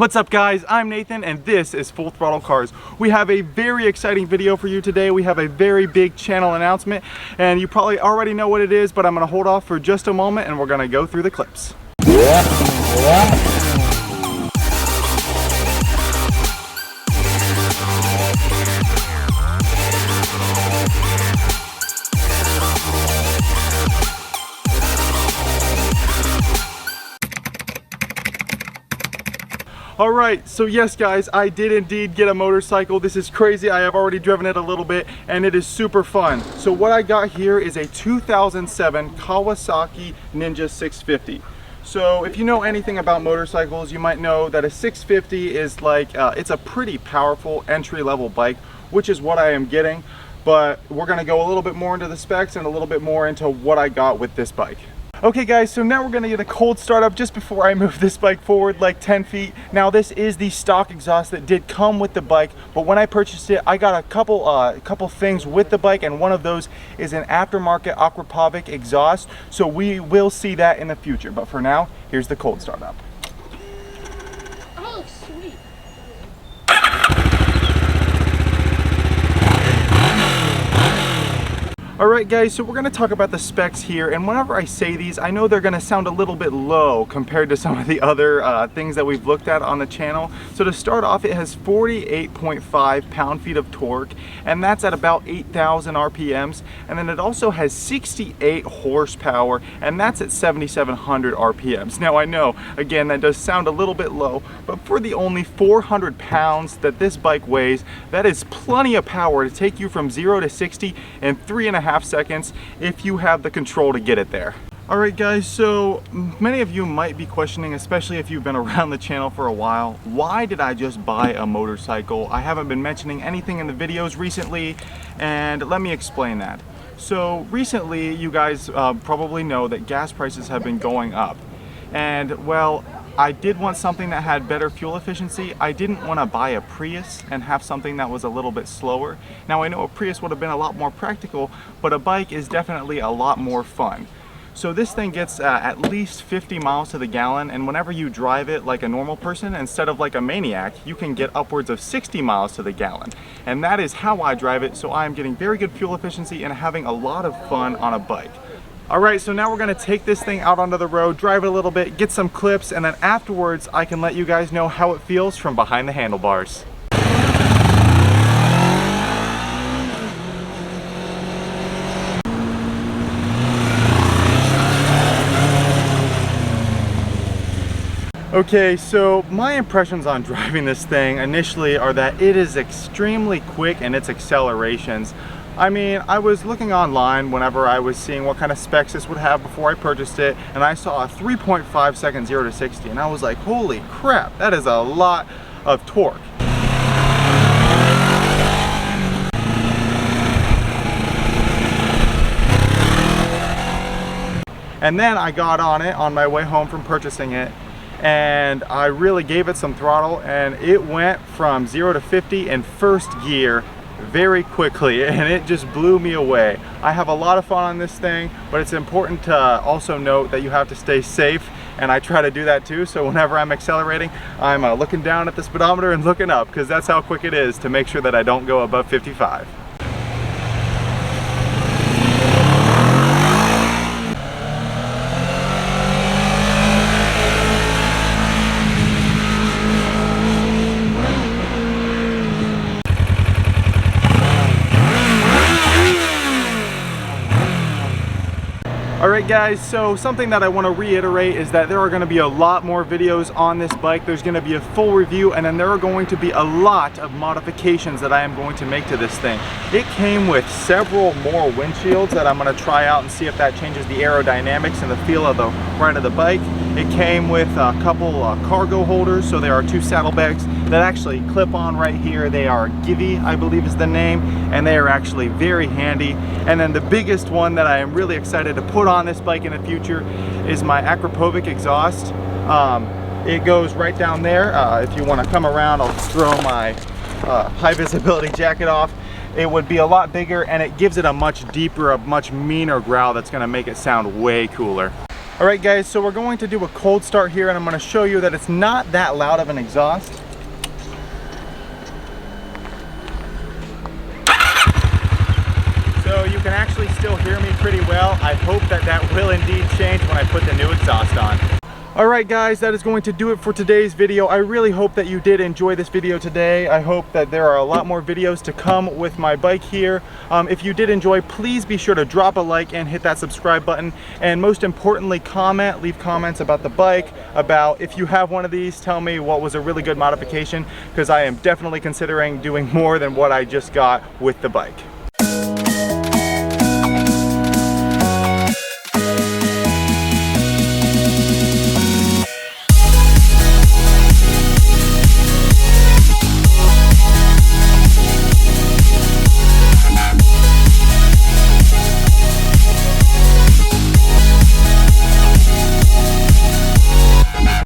What's up guys, I'm Nathan and this is Full Throttle Cars. We have a very exciting video for you today. We have a very big channel announcement and you probably already know what it is, but I'm going to hold off for just a moment and we're going to go through the clips. Alright, so yes guys, I did indeed get a motorcycle. This is crazy. I have already driven it a little bit and it is super fun. So what I got here is a 2007 Kawasaki Ninja 650. So if you know anything about motorcycles, you might know that a 650 is like, it's a pretty powerful entry-level bike, which is what I am getting. But we're gonna go a little bit more into the specs and a little bit more into what I got with this bike. Okay guys, so now we're gonna get a cold start up just before I move this bike forward like 10 feet. Now this is the stock exhaust that did come with the bike, but when I purchased it, I got a couple things with the bike, and one of those is an aftermarket Aquapovic exhaust. So we will see that in the future, but for now, here's the cold start up. Oh, sweet. Alright guys, so we're going to talk about the specs here, and whenever I say these, I know they're going to sound a little bit low compared to some of the other things that we've looked at on the channel. So to start off, it has 48.5 pound-feet of torque, and that's at about 8,000 RPMs, and then it also has 68 horsepower, and that's at 7,700 RPMs. Now I know, again, that does sound a little bit low, but for the only 400 pounds that this bike weighs, that is plenty of power to take you from 0 to 60 in 3.5 seconds if you have the control to get it there. Alright guys, so many of you might be questioning, especially if you've been around the channel for a while, why did I just buy a motorcycle? I haven't been mentioning anything in the videos recently, and let me explain that. So recently, you guys probably know that gas prices have been going up, and well, I did want something that had better fuel efficiency. I didn't want to buy a Prius and have something that was a little bit slower. Now I know a Prius would have been a lot more practical, but a bike is definitely a lot more fun. So this thing gets at least 50 miles to the gallon, and whenever you drive it like a normal person instead of like a maniac, you can get upwards of 60 miles to the gallon. And that is how I drive it, so I am getting very good fuel efficiency and having a lot of fun on a bike. Alright, so now we're going to take this thing out onto the road, drive it a little bit, get some clips, and then afterwards I can let you guys know how it feels from behind the handlebars. Okay, so my impressions on driving this thing initially are that it is extremely quick in its accelerations. I mean, I was looking online whenever I was seeing what kind of specs this would have before I purchased it, and I saw a 3.5 second 0 to 60, and I was like, holy crap, that is a lot of torque. And then I got on it on my way home from purchasing it, and I really gave it some throttle, and it went from 0 to 50 in first gear very quickly, and it just blew me away. I have a lot of fun on this thing, but it's important to also note that you have to stay safe, and I try to do that too. So whenever I'm accelerating, I'm looking down at the speedometer and looking up, because that's how quick it is, to make sure that I don't go above 55. Alright guys, so something that I want to reiterate is that there are going to be a lot more videos on this bike. There's going to be a full review, and then there are going to be a lot of modifications that I am going to make to this thing. It came with several more windshields that I'm going to try out and see if that changes the aerodynamics and the feel of the ride of the bike. It came with a couple cargo holders, so there are two saddlebags that actually clip on right here. They are Givy, I believe is the name, and they are actually very handy. And then the biggest one that I am really excited to put on this bike in the future is my Aquapovic exhaust. It goes right down there. If you want to come around, I'll throw my high visibility jacket off. It would be a lot bigger, and it gives it a much deeper, a much meaner growl that's going to make it sound way cooler. All right guys, so we're going to do a cold start here, and I'm going to show you that it's not that loud of an exhaust. So you can actually still hear me pretty well. I hope that that will indeed change when I put the new exhaust on. Alright guys, that is going to do it for today's video. I really hope that you did enjoy this video today. I hope that there are a lot more videos to come with my bike here. If you did enjoy, please be sure to drop a like and hit that subscribe button. And most importantly, leave comments about the bike, about if you have one of these, tell me what was a really good modification, because I am definitely considering doing more than what I just got with the bike.